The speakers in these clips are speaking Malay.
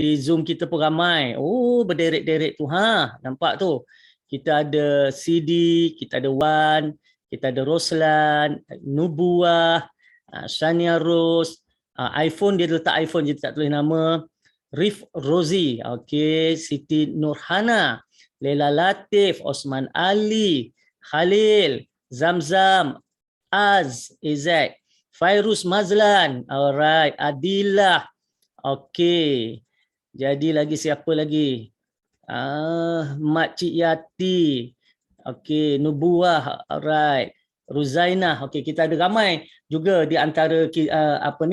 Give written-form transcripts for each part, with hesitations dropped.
Di Zoom kita pun ramai. Oh, berderet-deret tu. Nampak tu. Kita ada CD, kita ada Wan, kita ada Roslan, Nubuah, Shania Rose, iPhone dia letak iPhone, dia tak tulis nama. Rif Rozi, okey, Siti Nurhana, Lela Latif, Osman Ali, Khalil, Zamzam, Az, Izak, Fairuz Mazlan, alright, Adilah, okey. Jadi lagi siapa lagi? Makcik Yati, okey, Nubuah, alright. Ruzainah, okey, kita ada ramai juga di antara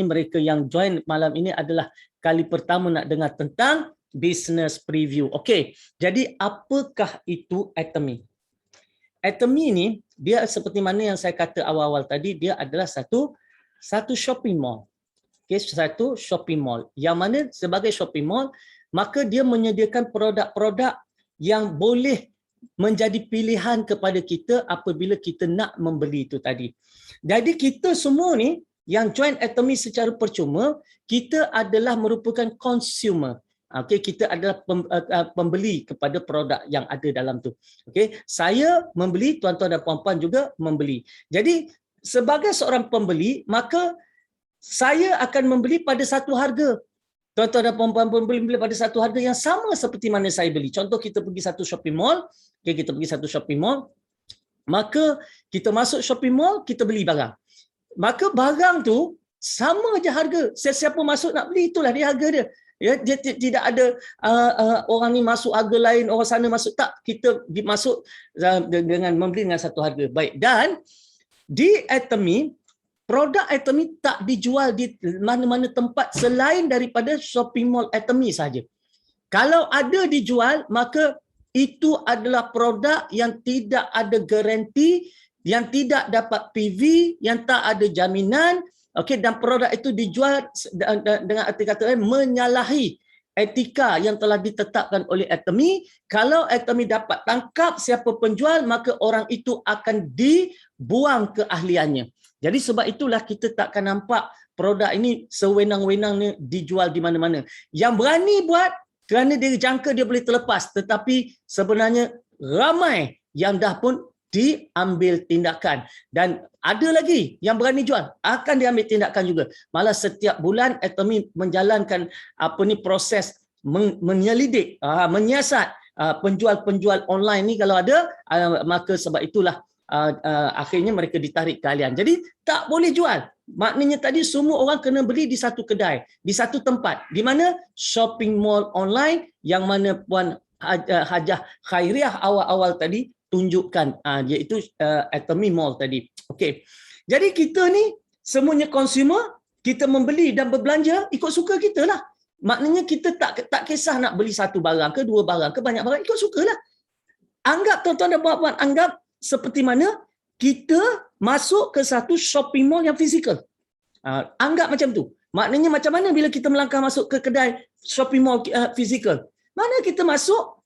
mereka yang join malam ini adalah kali pertama nak dengar tentang business preview. Okey, jadi apakah itu Atomy? Atomy ni dia seperti mana yang saya kata awal-awal tadi, dia adalah satu shopping mall. Okey, satu shopping mall. Yang mana sebagai shopping mall, maka dia menyediakan produk-produk yang boleh menjadi pilihan kepada kita apabila kita nak membeli itu tadi. Jadi kita semua ni yang join Atomy secara percuma, kita adalah merupakan consumer. Okey, kita adalah pembeli kepada produk yang ada dalam tu. Okey, saya membeli, tuan-tuan dan puan-puan juga membeli. Jadi sebagai seorang pembeli, maka saya akan membeli pada satu harga. Tuan-tuan dan puan-puan pun beli pada satu harga yang sama seperti mana saya beli. Contoh, kita pergi satu shopping mall, maka kita masuk shopping mall, kita beli barang. Maka barang tu sama je harga. Sesiapa masuk nak beli, itulah dia harga dia. Ya, dia tidak ada orang ni masuk harga lain, orang sana masuk, tak. Kita masuk dengan membeli dengan satu harga. Baik, dan di Atomy, produk Atomy tak dijual di mana-mana tempat selain daripada shopping mall Atomy saja. Kalau ada dijual, maka itu adalah produk yang tidak ada garanti, yang tidak dapat PV, yang tak ada jaminan, okey, dan produk itu dijual dengan arti kata lain menyalahi etika yang telah ditetapkan oleh Atomy. Kalau Atomy dapat tangkap siapa penjual, maka orang itu akan dibuang keahliannya. Jadi sebab itulah kita takkan nampak produk ini sewenang-wenang dijual di mana-mana. Yang berani buat kerana dia jangka dia boleh terlepas, tetapi sebenarnya ramai yang dah pun diambil tindakan, dan ada lagi yang berani jual, akan diambil tindakan juga. Malah setiap bulan Atomy menjalankan proses menyelidik, menyiasat penjual-penjual online ni kalau ada, maka sebab itulah akhirnya mereka ditarik keahlian. Jadi tak boleh jual. Maknanya tadi semua orang kena beli di satu kedai, di satu tempat. Di mana? Shopping mall online yang mana Puan Hajah Khairiah awal-awal tadi tunjukkan, iaitu Atomy Mall tadi. Okey. Jadi kita ni semuanya consumer, kita membeli dan berbelanja ikut suka kita lah. Maknanya kita tak kisah nak beli satu barang ke, dua barang ke, banyak barang, ikut sukalah. Anggap tuan-tuan dan puan-puan, anggap seperti mana kita masuk ke satu shopping mall yang fizikal. Anggap macam tu. Maknanya macam mana bila kita melangkah masuk ke kedai shopping mall fizikal? Mana kita masuk,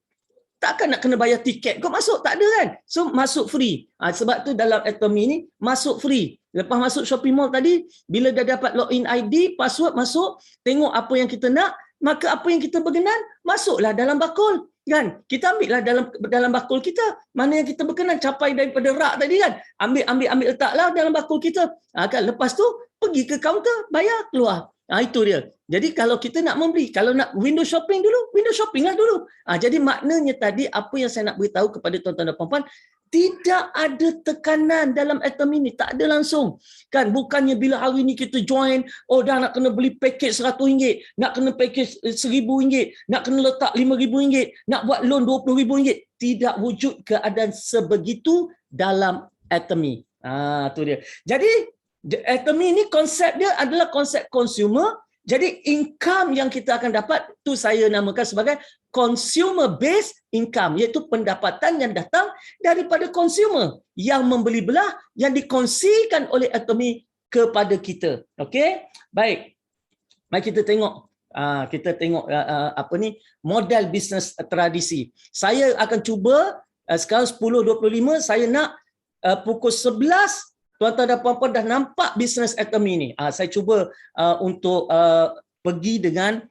takkan nak kena bayar tiket kau masuk, tak ada kan? So masuk free. Sebab tu dalam Atomy ni masuk free. Lepas masuk shopping mall tadi, bila dah dapat login ID, password, masuk, tengok apa yang kita nak, maka apa yang kita berkenan, masuklah dalam bakul. Kan, kita ambil lah dalam bakul kita, mana yang kita berkenan, capai daripada rak tadi kan, ambil letaklah dalam bakul kita, kan, lepas tu pergi ke kaunter, bayar, keluar. Itu dia. Jadi kalau kita nak membeli, kalau nak window shopping dulu, window shopping lah dulu. Jadi maknanya tadi apa yang saya nak beritahu kepada tuan-tuan dan puan-puan, tidak ada tekanan dalam Atomy ni, tak ada langsung. Kan, bukannya bila hari ni kita join, dah nak kena beli pakej RM100, nak kena pakej RM1,000, nak kena letak RM5,000, nak buat loan RM20,000. Tidak wujud keadaan sebegitu dalam Atomy. Tu dia. Jadi Atomy ni konsep dia adalah konsep consumer. Jadi income yang kita akan dapat tu saya namakan sebagai consumer based income, iaitu pendapatan yang datang daripada consumer yang membeli belah, yang dikongsikan oleh Atomy kepada kita. Okey, baik. Mari kita tengok. Model bisnes tradisi. Saya akan cuba sekarang 10.25, saya nak pukul 11 tuan-tuan dan puan-puan dah nampak bisnes Atomy ni. Saya cuba untuk pergi dengan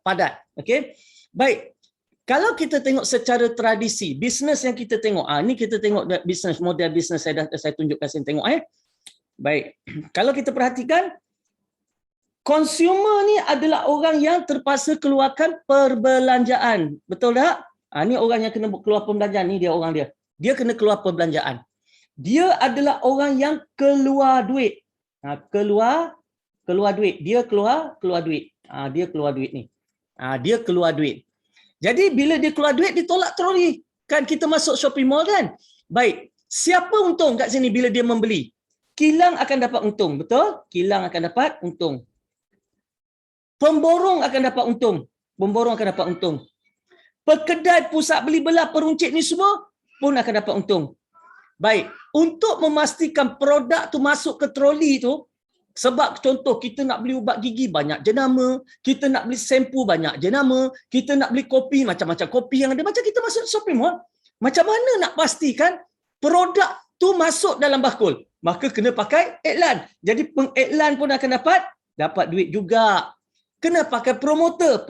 padat. Okey. Baik. Kalau kita tengok secara tradisi, bisnes yang kita tengok, ni kita tengok bisnes, model bisnes saya tunjukkan sini, tengok Baik. Kalau kita perhatikan, consumer ni adalah orang yang terpaksa keluarkan perbelanjaan. Betul tak? Ni orang yang kena keluar perbelanjaan, ni dia orang dia. Dia kena keluar perbelanjaan. Dia adalah orang yang keluar duit. Keluar duit. Dia keluar duit. Dia keluar duit ni. Dia keluar duit. Jadi bila dia keluar duit, dia tolak troli. Kan kita masuk shopping mall kan? Baik. Siapa untung kat sini bila dia membeli? Kilang akan dapat untung. Betul? Kilang akan dapat untung. Pemborong akan dapat untung. Pemborong akan dapat untung. Pekedai, pusat beli belah, peruncit ni semua pun akan dapat untung. Baik. Untuk memastikan produk tu masuk ke troli tu, sebab contoh kita nak beli ubat gigi banyak jenama, kita nak beli sempu banyak jenama, kita nak beli kopi macam-macam kopi yang ada, macam kita masuk shopping mall. Macam mana nak pastikan produk tu masuk dalam bakul? Maka kena pakai iklan. Jadi pengiklan pun akan dapat duit juga. Kena pakai promoter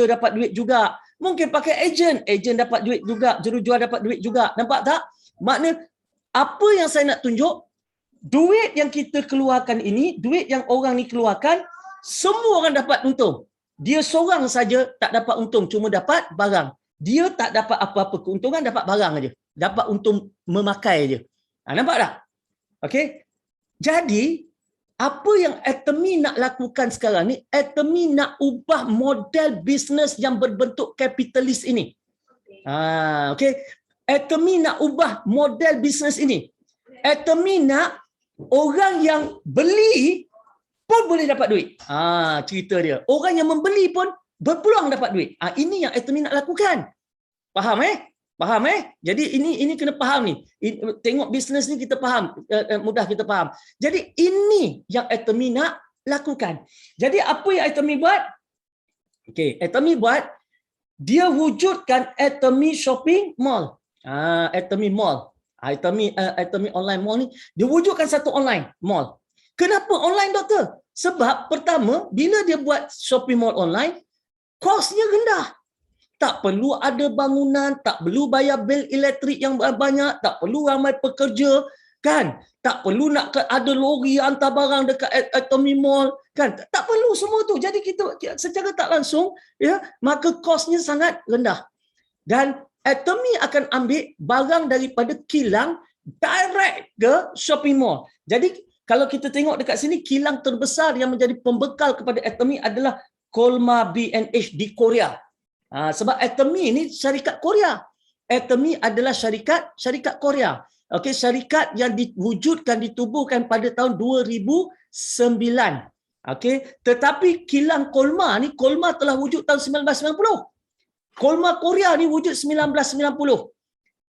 dapat duit juga. Mungkin pakai ejen dapat duit juga, jurujual dapat duit juga. Nampak tak? Maknanya apa yang saya nak tunjuk, duit yang kita keluarkan ini, duit yang orang ni keluarkan, semua orang dapat untung. Dia seorang saja tak dapat untung, cuma dapat barang. Dia tak dapat apa-apa keuntungan, dapat barang aja. Dapat untung memakai aja. Nampak tak? Okey. Jadi, apa yang Atomy nak lakukan sekarang ni, Atomy nak ubah model bisnes yang berbentuk kapitalis ini. Okey. Atomy nak ubah model bisnes ini. Atomy nak orang yang beli pun boleh dapat duit. Cerita dia. Orang yang membeli pun berpeluang dapat duit. Ini yang Atomy nak lakukan. Faham Faham Jadi ini kena faham ni. Tengok bisnes ni kita faham, mudah kita faham. Jadi ini yang Atomy nak lakukan. Jadi apa yang Atomy buat? Okey, Atomy buat, dia wujudkan Atomy Shopping Mall. Atomy Mall. Atomy Online Mall ni, dia wujudkan satu online mall. Kenapa online, doktor? Sebab pertama, bila dia buat shopping mall online, kosnya rendah. Tak perlu ada bangunan, tak perlu bayar bil elektrik yang banyak, tak perlu ramai pekerja, kan? Tak perlu nak ada lori hantar barang dekat Atomy Mall, kan? Tak perlu semua tu. Jadi kita secara tak langsung, maka kosnya sangat rendah. Dan Atomy akan ambil barang daripada kilang direct ke shopping mall. Jadi kalau kita tengok dekat sini, kilang terbesar yang menjadi pembekal kepada Atomy adalah Kolmar B&H di Korea. Sebab Atomy ini syarikat Korea. Atomy adalah syarikat Korea. Okey, syarikat yang diwujudkan, ditubuhkan pada tahun 2009. Okey, tetapi kilang Kolmar telah wujud tahun 1990. Kolmar Korea ni wujud 1990.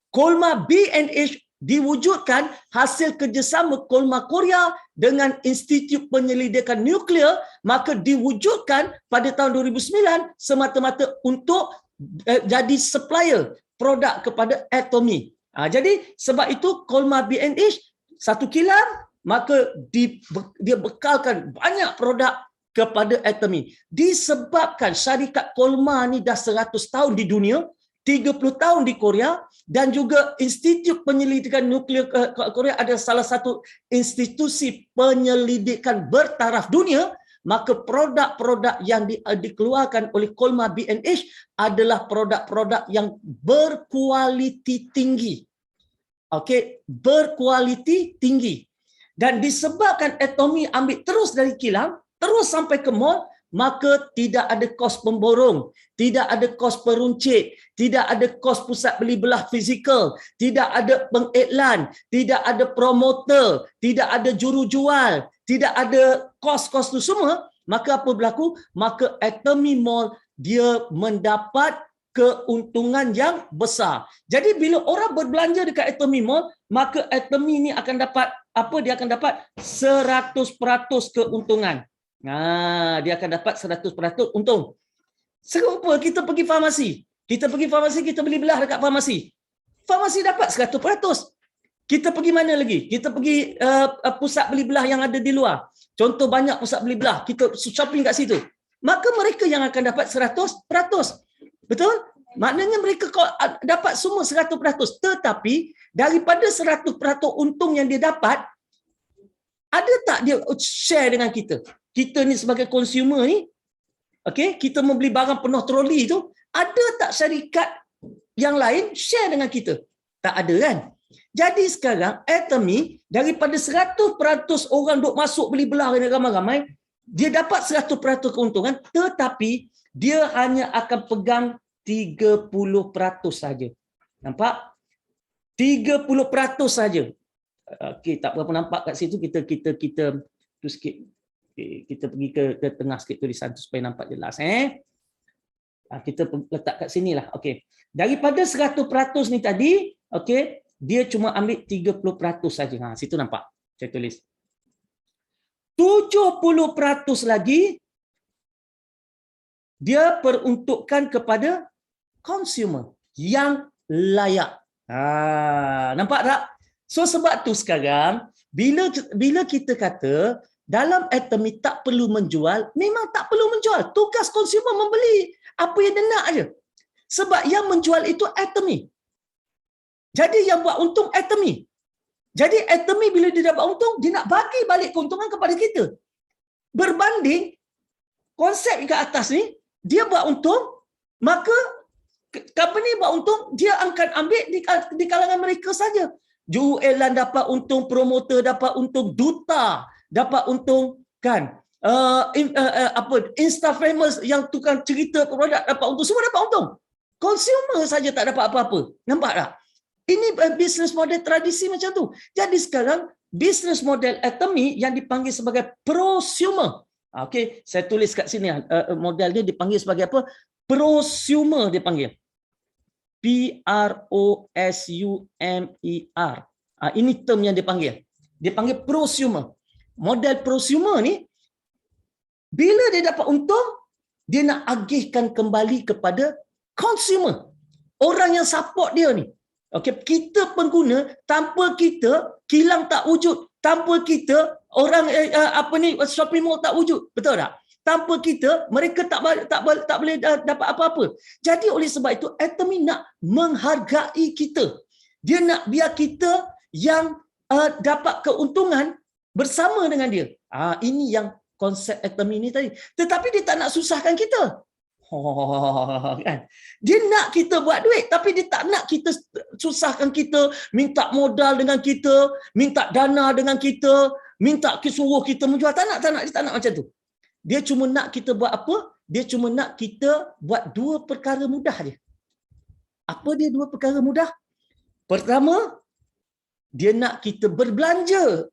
Kolmar B&H diwujudkan hasil kerjasama Kolmar Korea dengan Institut Penyelidikan Nuklear, maka diwujudkan pada tahun 2009 semata-mata untuk jadi supplier produk kepada Atomy. Jadi sebab itu Kolmar B&H satu kilang, maka dia bekalkan banyak produk kepada Atomy. Disebabkan syarikat Kolmar ni dah 100 tahun di dunia, 30 tahun di Korea, dan juga Institut Penyelidikan Nuklear Korea adalah salah satu institusi penyelidikan bertaraf dunia, maka produk-produk yang dikeluarkan oleh Kolmar B&H adalah produk-produk yang berkualiti tinggi. Okey, berkualiti tinggi. Dan disebabkan Atomy ambil terus dari kilang, terus sampai ke mall, maka tidak ada kos pemborong, tidak ada kos peruncit, tidak ada kos pusat beli belah fizikal, tidak ada pengiklan, tidak ada promoter, tidak ada jurujual, tidak ada kos-kos itu semua. Maka apa berlaku? Maka Atomy Mall dia mendapat keuntungan yang besar. Jadi bila orang berbelanja dekat Atomy Mall, maka Atomy ni akan dapat apa? Dia akan dapat 100% keuntungan. Dia akan dapat 100% untung. Serupa kita pergi farmasi. Kita beli belah dekat farmasi. Farmasi dapat 100%. Kita pergi mana lagi? Kita pergi pusat beli belah yang ada di luar. Contoh banyak pusat beli belah. Kita shopping kat situ. maka mereka yang akan dapat 100%. Betul? Maknanya mereka dapat semua 100%. Tetapi daripada 100% untung yang dia dapat, ada tak dia share dengan kita? Kita ni sebagai consumer ni, okay, kita membeli barang penuh troli tu, ada tak syarikat yang lain share dengan kita? Tak ada kan? Jadi sekarang Atomy daripada 100% orang duk masuk beli belah ramai-ramai, dia dapat 100% keuntungan, tetapi dia hanya akan pegang 30% saja. Nampak? 30% saja. Okey, tak berapa nampak kat situ, kita tu sikit. Okay, kita pergi ke tengah sikit tulisan tu supaya nampak jelas kita letak kat sinilah. Okey. Daripada 100% ni tadi, okey, dia cuma ambil 30% saja. Situ nampak. Saya tulis. 70% lagi dia peruntukkan kepada consumer yang layak. Nampak tak? So sebab tu sekarang bila kita kata dalam Atomy tak perlu menjual, memang tak perlu menjual. Tugas consumer membeli apa yang dia nak aje. Sebab yang menjual itu Atomy. Jadi yang buat untung Atomy. Jadi Atomy bila dia dapat untung, dia nak bagi balik keuntungan kepada kita. Berbanding konsep ke atas ni, dia buat untung, maka company buat untung, dia akan ambil di kalangan mereka saja. Juru iklan dapat untung, promoter dapat untung, duta dapat untung, kan? Insta famous yang tukang cerita produk dapat untung, semua dapat untung. Consumer saja tak dapat apa-apa. Nampak tak? Ini business model tradisi macam tu. Jadi sekarang business model Atomy yang dipanggil sebagai prosumer. Okey, saya tulis kat sini model dia dipanggil sebagai apa? Prosumer dia panggil. P-R-O-S-U-M-E-R. Ini term yang dipanggil. Dia panggil prosumer. Model prosumer ni, bila dia dapat untung, dia nak agihkan kembali kepada consumer. Orang yang support dia ni. Okay, kita pengguna, tanpa kita, kilang tak wujud. Tanpa kita, orang shopping mall tak wujud. Betul tak? Tanpa kita, mereka tak boleh dapat apa-apa. Jadi oleh sebab itu, Atomy nak menghargai kita. Dia nak biar kita yang dapat keuntungan bersama dengan dia. Ini yang konsep Atomy ni tadi. Tetapi dia tak nak susahkan kita. Kan? Dia nak kita buat duit, tapi dia tak nak kita susahkan kita, minta modal dengan kita, minta dana dengan kita, minta suruh kita menjual. Tak nak. Dia tak nak macam tu. Dia cuma nak kita buat apa? Dia cuma nak kita buat dua perkara mudah je. Apa dia dua perkara mudah? Pertama, dia nak kita berbelanja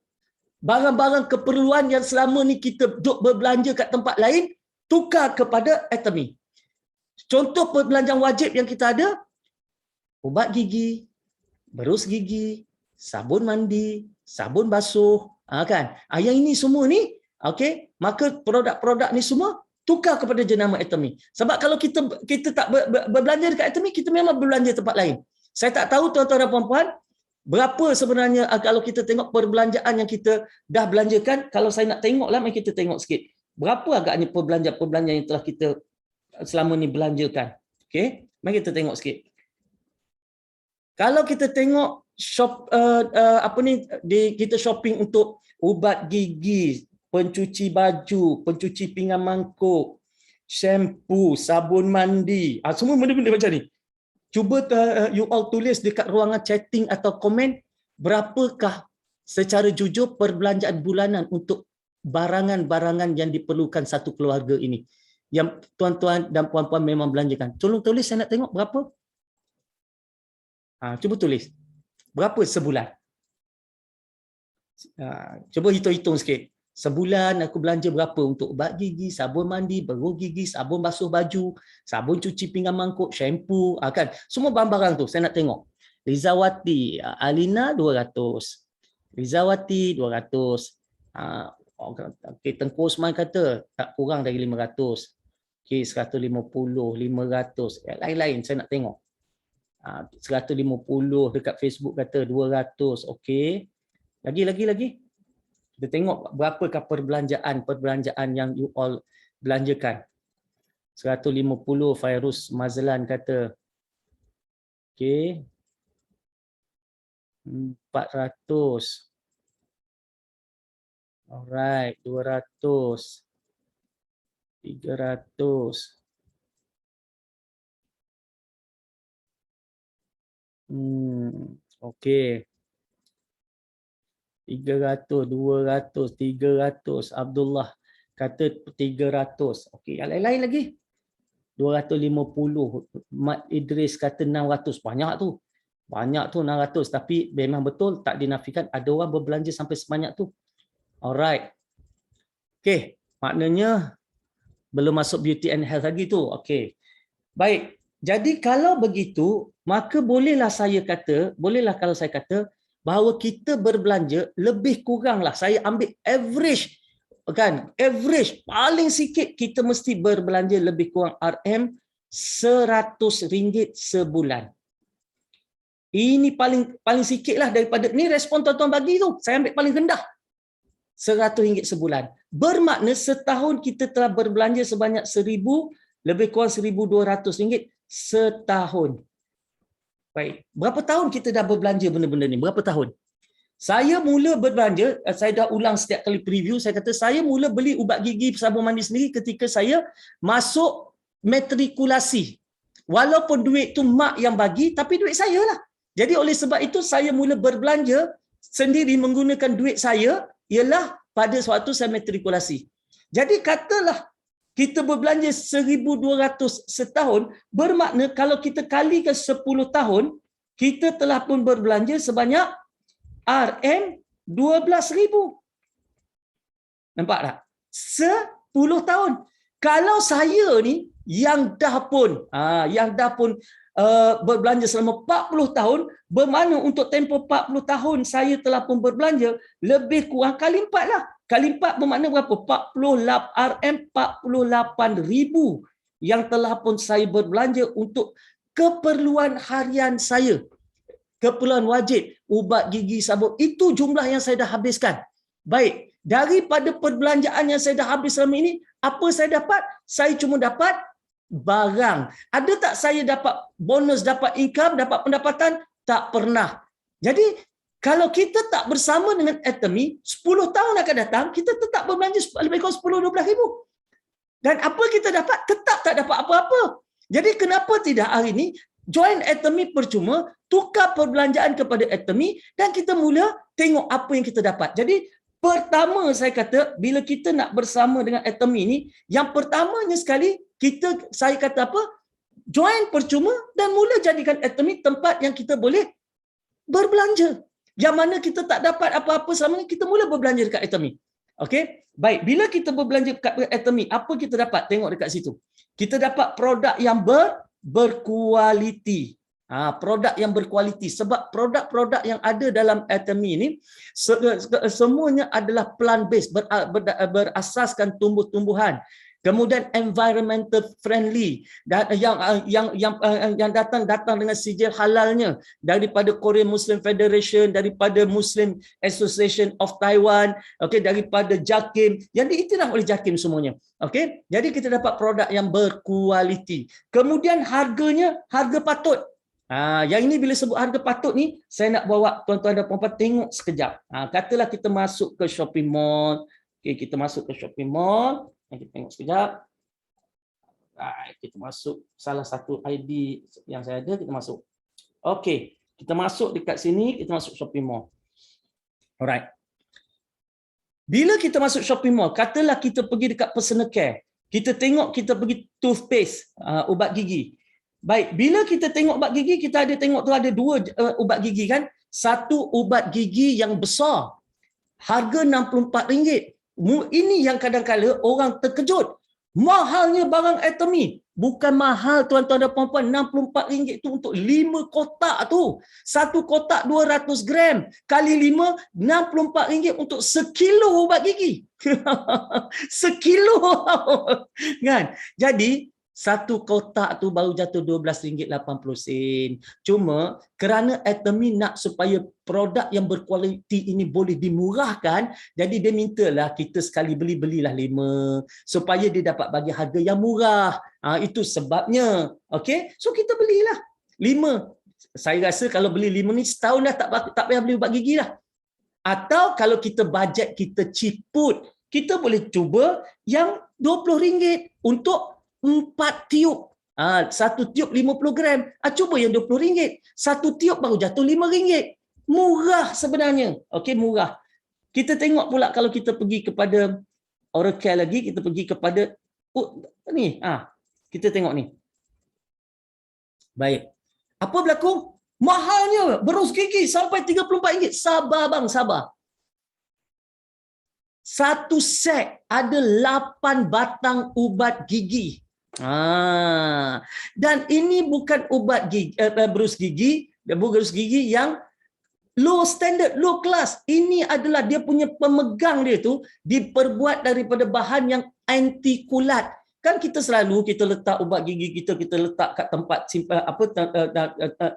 barang-barang keperluan yang selama ni kita duk berbelanja kat tempat lain, tukar kepada Atomy. Contoh perbelanjaan wajib yang kita ada, ubat gigi, berus gigi, sabun mandi, sabun basuh, kan? Yang ini semua ni, okey, maka produk-produk ni semua tukar kepada jenama Atomy. Sebab kalau kita tak berbelanja dekat Atomy, kita memang berbelanja tempat lain. Saya tak tahu tuan-tuan dan puan-puan, berapa sebenarnya kalau kita tengok perbelanjaan yang kita dah belanjakan. Kalau saya nak tengoklah, mari kita tengok sikit. Berapa agaknya perbelanjaan yang telah kita selama ni belanjakan. Okey, mari kita tengok sikit. Kalau kita tengok kita shopping untuk ubat gigi, pencuci baju, pencuci pinggan mangkuk, shampoo, sabun mandi, semua benda-benda macam ni. Cuba you all tulis dekat ruangan chatting atau komen, berapakah secara jujur perbelanjaan bulanan untuk barangan-barangan yang diperlukan satu keluarga ini, yang tuan-tuan dan puan-puan memang belanjakan. Tolong tulis, saya nak tengok berapa. Cuba tulis. Berapa sebulan? Cuba hitung-hitung sikit. Sebulan aku belanja berapa untuk ubat gigi, sabun mandi, berus gigi, sabun basuh baju, sabun cuci pinggan mangkuk, shampoo, kan? Semua barang-barang tu saya nak tengok. Rizawati, Alina 200. Rizawati 200. Okey, Tengku Osman kata tak kurang dari 500. Okey, 150, 500. Lain-lain saya nak tengok. 150 dekat Facebook kata 200. Okey. Lagi. Kita tengok berapakah perbelanjaan yang you all belanjakan. 150 Fairuz Mazlan kata. Okey. 400. Alright, 200. 300. Okey. 300, 200, 300. Abdullah kata 300. Okey, yang lain-lain lagi. 250. Mat Idris kata 600. Banyak tu. Banyak tu 600. Tapi memang betul tak dinafikan ada orang berbelanja sampai sebanyak tu. Alright. Okey, maknanya belum masuk beauty and health lagi tu. Okey. Baik. Jadi kalau begitu, maka bolehlah kalau saya kata bahawa kita berbelanja lebih kuranglah, saya ambil average, kan, average paling sikit kita mesti berbelanja lebih kurang RM RM100 sebulan. Ini paling sikit lah daripada ni respon tuan-tuan bagi tu, saya ambil paling rendah RM100 sebulan. Bermakna setahun kita telah berbelanja sebanyak lebih kurang RM1,200 setahun. Baik, berapa tahun kita dah berbelanja benda-benda ni? Berapa tahun? Saya mula berbelanja, saya dah ulang setiap kali preview, saya kata saya mula beli ubat gigi sabun mandi sendiri ketika saya masuk matrikulasi. Walaupun duit tu mak yang bagi, tapi duit saya lah. Jadi oleh sebab itu saya mula berbelanja sendiri menggunakan duit saya ialah pada waktu saya matrikulasi. Jadi katalah kita berbelanja 1,200 setahun, bermakna kalau kita kalikan 10 tahun, kita telah pun berbelanja sebanyak RM12,000. Nampak tak? 10 tahun. Kalau saya ni yang dah pun berbelanja selama 40 tahun, bermakna untuk tempoh 40 tahun saya telah pun berbelanja lebih kurang kali 4 lah. Kali 4 bermakna berapa? RM48,000 yang telah pun saya berbelanja untuk keperluan harian saya. Keperluan wajib, ubat gigi, sabun, itu jumlah yang saya dah habiskan. Baik, daripada perbelanjaan yang saya dah habis selama ini, apa saya dapat? Saya cuma dapat barang. Ada tak saya dapat bonus, dapat income, dapat pendapatan? Tak pernah. Jadi, kalau kita tak bersama dengan Atomy, 10 tahun akan datang, kita tetap berbelanja lebih kurang 10-12 ribu. Dan apa kita dapat? Tetap tak dapat apa-apa. Jadi kenapa tidak hari ini join Atomy percuma, tukar perbelanjaan kepada Atomy dan kita mula tengok apa yang kita dapat. Jadi pertama saya kata, bila kita nak bersama dengan Atomy ni, yang pertamanya sekali, saya kata apa? Join percuma dan mula jadikan Atomy tempat yang kita boleh berbelanja. Yang mana kita tak dapat apa-apa selama ni, kita mula berbelanja dekat Atomy. Okey? Baik, bila kita berbelanja dekat Atomy, apa kita dapat? Tengok dekat situ. Kita dapat produk yang berkualiti. Produk yang berkualiti. Sebab produk-produk yang ada dalam Atomy ni semuanya adalah plant-based, berasaskan tumbuh-tumbuhan. Kemudian environmental friendly, dan yang datang dengan sijil halalnya daripada Korean Muslim Federation, daripada Muslim Association of Taiwan, okey, daripada JAKIM, yang diiktiraf oleh JAKIM semuanya. Okey, jadi kita dapat produk yang berkualiti. Kemudian harganya harga patut. Yang ini bila sebut harga patut ni, saya nak bawa tuan-tuan dan puan-puan tengok sekejap. Katalah kita masuk ke shopping mall. Okey, kita masuk ke shopping mall. Kita tengok sekejap. Kita masuk salah satu ID yang saya ada, kita masuk. Okey, kita masuk dekat sini, kita masuk shopping mall. Alright. Bila kita masuk shopping mall, katalah kita pergi dekat personal care. Kita tengok kita pergi toothpaste, ubat gigi. Baik, bila kita tengok ubat gigi, kita ada tengok tu ada dua ubat gigi kan? Satu ubat gigi yang besar, harga RM64. Ini yang kadang-kadang orang terkejut. Mahalnya barang Atomy. Bukan mahal tuan-tuan dan puan-puan. RM64 tu untuk 5 kotak tu. Satu kotak 200 gram. Kali 5, RM64 untuk sekilo ubat gigi. Sekilo. Kan? Jadi, satu kotak tu baru jatuh RM12.80. Cuma kerana Atomy nak supaya produk yang berkualiti ini boleh dimurahkan, jadi dia mintalah kita sekali belilah 5 supaya dia dapat bagi harga yang murah. Itu sebabnya. Okey, so kita belilah 5. Saya rasa kalau beli 5 ni setahun dah tak payah beli ubat gigi lah. Atau kalau kita bajet kita ciput, kita boleh cuba yang RM20 untuk 4 tiub. Satu tiub 50 gram. Cuba yang RM20. Satu tiub baru jatuh RM5. Murah sebenarnya. Okey, murah. Kita tengok pula kalau kita pergi kepada oral care lagi, kita pergi kepada ni. Kita tengok ni. Baik. Apa berlaku? Mahalnya berus gigi sampai RM34. Sabar bang, sabar. Satu set ada 8 batang ubat gigi. Dan ini bukan ubat gigi, berus gigi yang low standard, low class. Ini adalah dia punya pemegang dia tu diperbuat daripada bahan yang anti kulat. Kan kita letak ubat gigi kita letak kat tempat simpan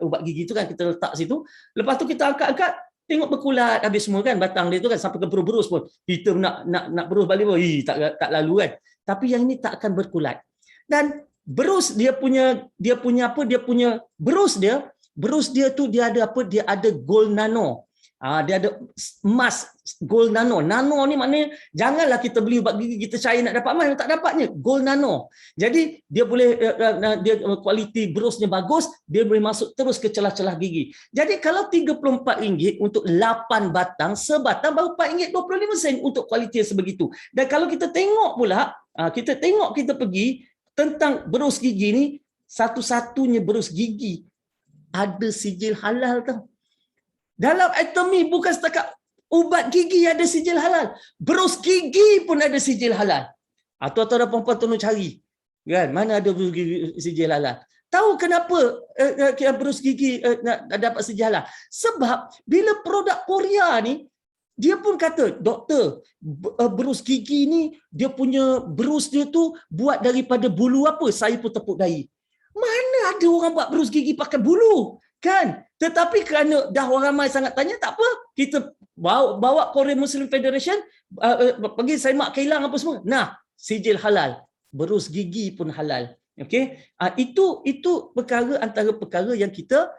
ubat gigi tu kan, kita letak situ. Lepas tu kita angkat, tengok berkulat habis semua kan batang dia tu kan, sampai ke berus pun. Kita nak berus balik pun tak lalu kan. Tapi yang ini tak akan berkulat. Dan berus dia punya berus dia tu dia ada apa? Dia ada gold nano. Dia ada emas gold nano. Nano ni maknanya janganlah kita beli ubat gigi kita cari nak dapat emas, tak dapatnya. Gold nano. Jadi dia boleh dia kualiti berusnya bagus, dia boleh masuk terus ke celah-celah gigi. Jadi kalau RM34 untuk 8 batang, sebatang baru RM4.25 untuk kualiti yang sebegitu. Dan kalau kita tengok pula, kita pergi tentang berus gigi ni, satu-satunya berus gigi ada sijil halal tau. Dalam Atomy bukan setakat ubat gigi ada sijil halal, berus gigi pun ada sijil halal. Atau ada perempuan tolong cari, kan, mana ada berus gigi sijil halal. Tahu kenapa berus gigi dapat sijil halal? Sebab bila produk Korea ni, dia pun kata, doktor, berus gigi ni dia punya berus dia tu buat daripada bulu apa? Saya pun tepuk dahi. Mana ada orang buat berus gigi pakai bulu? Kan? Tetapi kerana dah orang ramai sangat tanya, tak apa. Kita bawa Korea Muslim Federation, pergi semak kilang apa semua. Nah, sijil halal. Berus gigi pun halal. Okey? Itu perkara antara perkara yang kita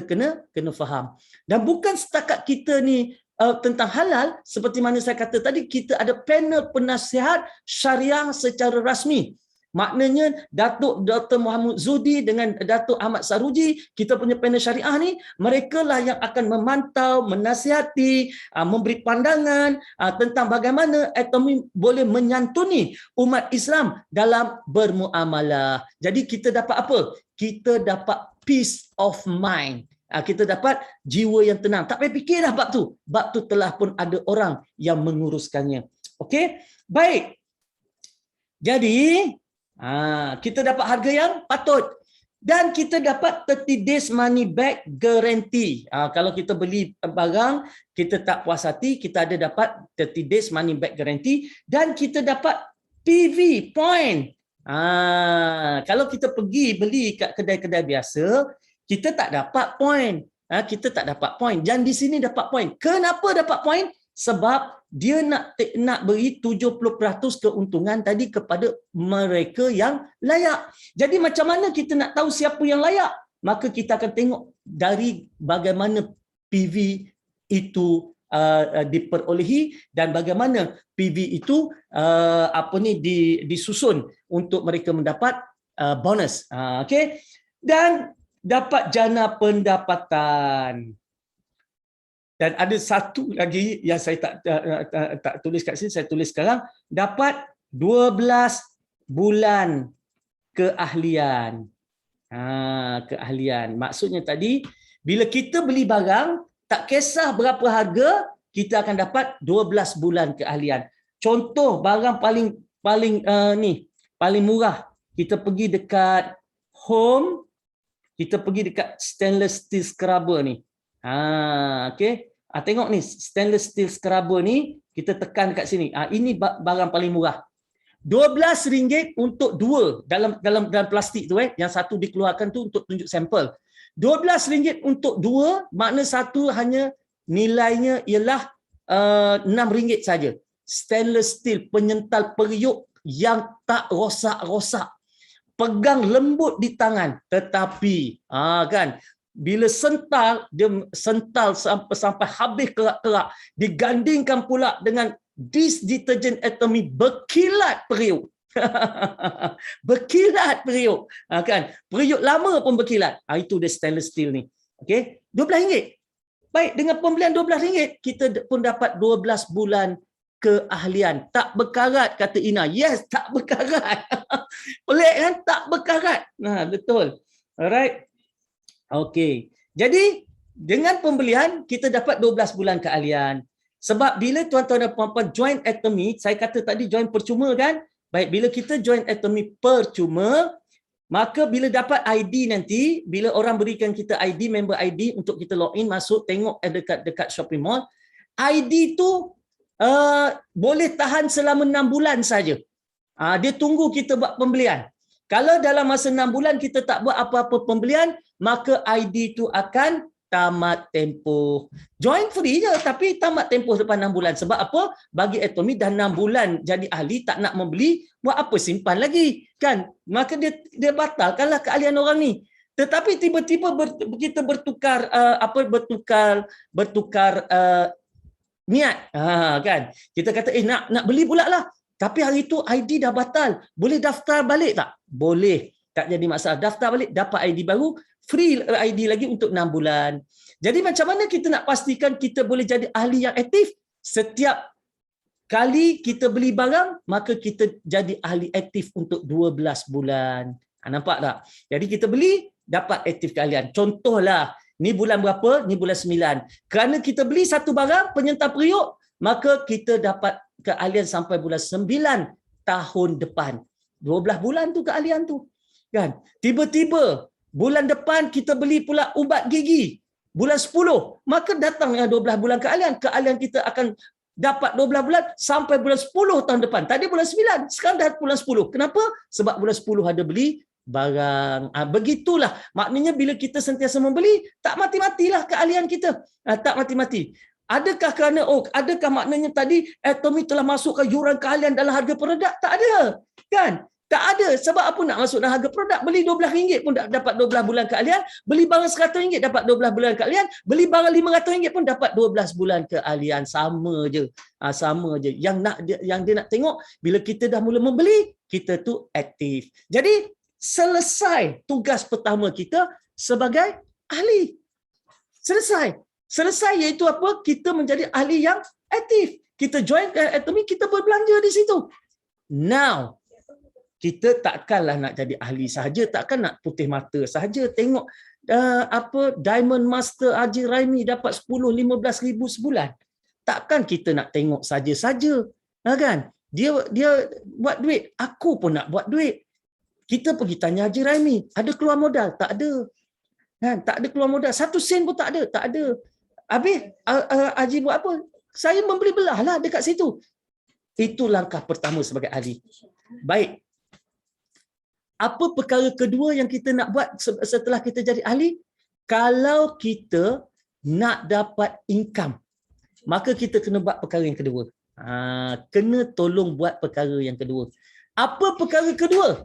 kena faham. Dan bukan setakat kita ni tentang halal, seperti mana saya kata tadi, kita ada panel penasihat syariah secara rasmi. Maknanya Datuk Dr. Muhammad Zudi dengan Datuk Ahmad Saruji, kita punya panel syariah ni, mereka lah yang akan memantau, menasihati, memberi pandangan tentang bagaimana Atomy boleh menyantuni umat Islam dalam bermuamalah. Jadi kita dapat apa? Kita dapat peace of mind. Kita dapat jiwa yang tenang. Tak payah fikir dah bab tu. Bab tu telah pun ada orang yang menguruskannya. Okey? Baik. Jadi kita dapat harga yang patut. Dan kita dapat 30 days money back guarantee. Kalau kita beli barang, kita tak puas hati, kita ada dapat 30 days money back guarantee. Dan kita dapat PV, point. Kalau kita pergi beli kat kedai-kedai biasa, kita tak dapat point. Kita tak dapat point. Dan di sini dapat point. Kenapa dapat point? Sebab dia nak beri 70% keuntungan tadi kepada mereka yang layak. Jadi macam mana kita nak tahu siapa yang layak? Maka kita akan tengok dari bagaimana PV itu diperolehi dan bagaimana PV itu disusun untuk mereka mendapat bonus. Okey. Dan dapat jana pendapatan. Dan ada satu lagi yang saya tak tulis kat sini, saya tulis sekarang, dapat 12 bulan keahlian. Keahlian. Maksudnya tadi, bila kita beli barang, tak kisah berapa harga, kita akan dapat 12 bulan keahlian. Contoh barang paling murah, kita pergi dekat Home, kita pergi dekat stainless steel scrubber ni. Okey. Tengok ni, stainless steel scrubber ni, kita tekan kat sini. Ini barang paling murah. RM12 untuk dua dalam plastik tu yang satu dikeluarkan tu untuk tunjuk sampel. RM12 untuk dua, makna satu hanya nilainya ialah RM6 saja. Stainless steel, penyental periuk yang tak rosak-rosak. Pegang lembut di tangan, tetapi kan bila sental, dia sental sampai habis kerak-kerak, digandingkan pula dengan this detergent Atomy berkilat periuk. Berkilat periuk. Kan? Periuk lama pun berkilat. Itu dia stainless steel ni. Okey, RM12. Baik, dengan pembelian RM12, kita pun dapat 12 bulan keahlian. Tak berkarat, kata Ina. Yes, tak berkarat. Pelik kan? Tak berkarat. Betul. Alright. Okey. Jadi, dengan pembelian, kita dapat 12 bulan keahlian. Sebab bila tuan-tuan dan puan-puan join Atomy, saya kata tadi join percuma kan? Baik, bila kita join Atomy percuma, maka bila dapat ID nanti, bila orang berikan kita ID, member ID untuk kita login, masuk, tengok dekat shopping mall, ID tu boleh tahan selama 6 bulan saja. Dia tunggu kita buat pembelian. Kalau dalam masa 6 bulan kita tak buat apa-apa pembelian, maka ID tu akan tamat tempoh. Join free je, tapi tamat tempoh lepas 6 bulan. Sebab apa? Bagi Atomy dah 6 bulan jadi ahli, tak nak membeli, buat apa simpan lagi? Kan? Maka dia batalkanlah keahlian orang ni. Tetapi tiba-tiba kita bertukar niat. Kan? Kita kata nak beli pula lah. Tapi hari tu ID dah batal. Boleh daftar balik tak? Boleh. Tak jadi masalah. Daftar balik, dapat ID baru, free ID lagi untuk 6 bulan. Jadi macam mana kita nak pastikan kita boleh jadi ahli yang aktif? Setiap kali kita beli barang, maka kita jadi ahli aktif untuk 12 bulan. Nampak tak? Jadi kita beli, dapat aktif keahlian. Contohlah, ni bulan berapa? Ni bulan 9. Kerana kita beli satu barang, penyental periuk, maka kita dapat keahlian sampai bulan 9 tahun depan. 12 bulan tu keahlian tu. Kan? Tiba-tiba bulan depan kita beli pula ubat gigi. Bulan 10, maka datangnya 12 bulan keahlian. Keahlian kita akan dapat 12 bulan sampai bulan 10 tahun depan. Tadi bulan 9, sekarang dah bulan 10. Kenapa? Sebab bulan 10 ada beli barang. Begitulah. Maknanya bila kita sentiasa membeli, tak mati-matilah keahlian kita. Tak mati-mati. Adakah adakah maknanya tadi Atomy telah masukkan yuran keahlian dalam harga produk? Tak ada. Kan? Tak ada. Sebab apa nak masuk dalam harga produk? Beli RM12 pun dapat 12 bulan keahlian. Beli barang RM100 dapat 12 bulan keahlian. Beli barang RM500 pun dapat 12 bulan keahlian. Sama je. Sama je. Yang dia nak tengok, bila kita dah mula membeli, kita tu aktif. Jadi, selesai tugas pertama kita sebagai ahli. Selesai iaitu apa? Kita menjadi ahli yang aktif. Kita join Atomy, kita berbelanja di situ. Now, kita takkanlah nak jadi ahli sahaja, takkan nak putih mata sahaja tengok Diamond Master Haji Raimi dapat 10-15 ribu sebulan. Takkan kita nak tengok saja-saja. Kan? Dia buat duit, aku pun nak buat duit. Kita pergi tanya Haji Raimi, ada keluar modal? Tak ada. Kan? Tak ada keluar modal, 1 sen pun tak ada. Habis Haji buat apa? Saya membeli belah lah dekat situ. Itu langkah pertama sebagai ahli. Baik. Apa perkara kedua yang kita nak buat setelah kita jadi ahli? Kalau kita nak dapat income, maka kita kena buat perkara yang kedua. Kena tolong buat perkara yang kedua. Apa perkara kedua?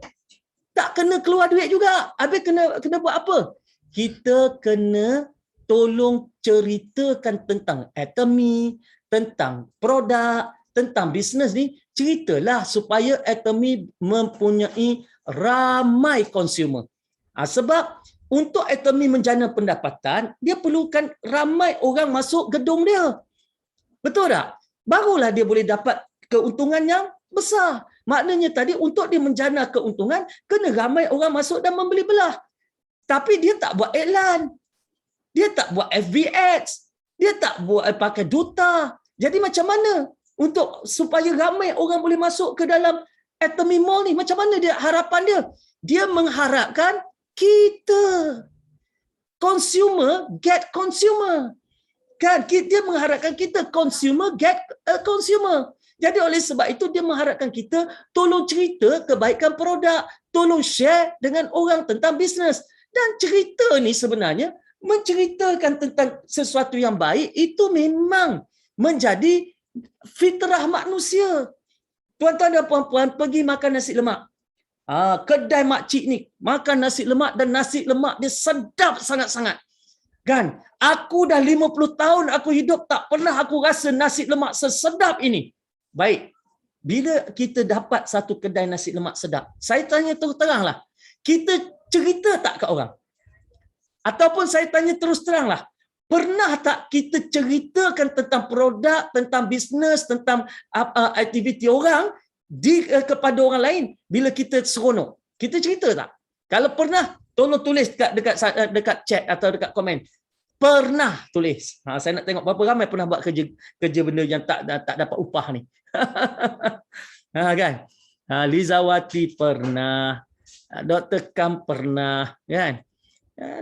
Tak kena keluar duit juga. Habis kena buat apa? Kita kena tolong ceritakan tentang Atomy, tentang produk, tentang bisnes ni. Ceritalah supaya Atomy mempunyai ramai consumer. Sebab untuk Atomy menjana pendapatan, dia perlukan ramai orang masuk gedung dia. Betul tak? Barulah dia boleh dapat keuntungan yang besar. Maknanya tadi untuk dia menjana keuntungan, kena ramai orang masuk dan membeli belah. Tapi dia tak buat iklan. Dia tak buat FB ads. Dia tak buat pakai duta. Jadi macam mana untuk supaya ramai orang boleh masuk ke dalam Atomy Mall ni? Macam mana dia harapan dia? Dia mengharapkan kita consumer get consumer. Kan? Dia mengharapkan kita consumer get a consumer. Jadi oleh sebab itu dia mengharapkan kita tolong cerita kebaikan produk, tolong share dengan orang tentang bisnes. Dan cerita ni sebenarnya menceritakan tentang sesuatu yang baik itu memang menjadi fitrah manusia. Tuan-tuan dan puan-puan pergi makan nasi lemak. Kedai makcik ni makan nasi lemak dan nasi lemak dia sedap sangat-sangat. Kan? Aku dah 50 tahun aku hidup tak pernah aku rasa nasi lemak sesedap ini. Baik. Bila kita dapat satu kedai nasi lemak sedap, saya tanya terus teranglah. Kita cerita tak kat orang? Ataupun saya tanya terus teranglah. Pernah tak kita ceritakan tentang produk, tentang bisnes, tentang aktiviti orang kepada orang lain bila kita seronok? Kita cerita tak? Kalau pernah, tolong tulis dekat chat atau dekat komen. Pernah tulis. Saya nak tengok berapa ramai pernah buat kerja benda yang tak dapat upah ni. Kan? Lizawati pernah. Dr. Kam pernah, kan?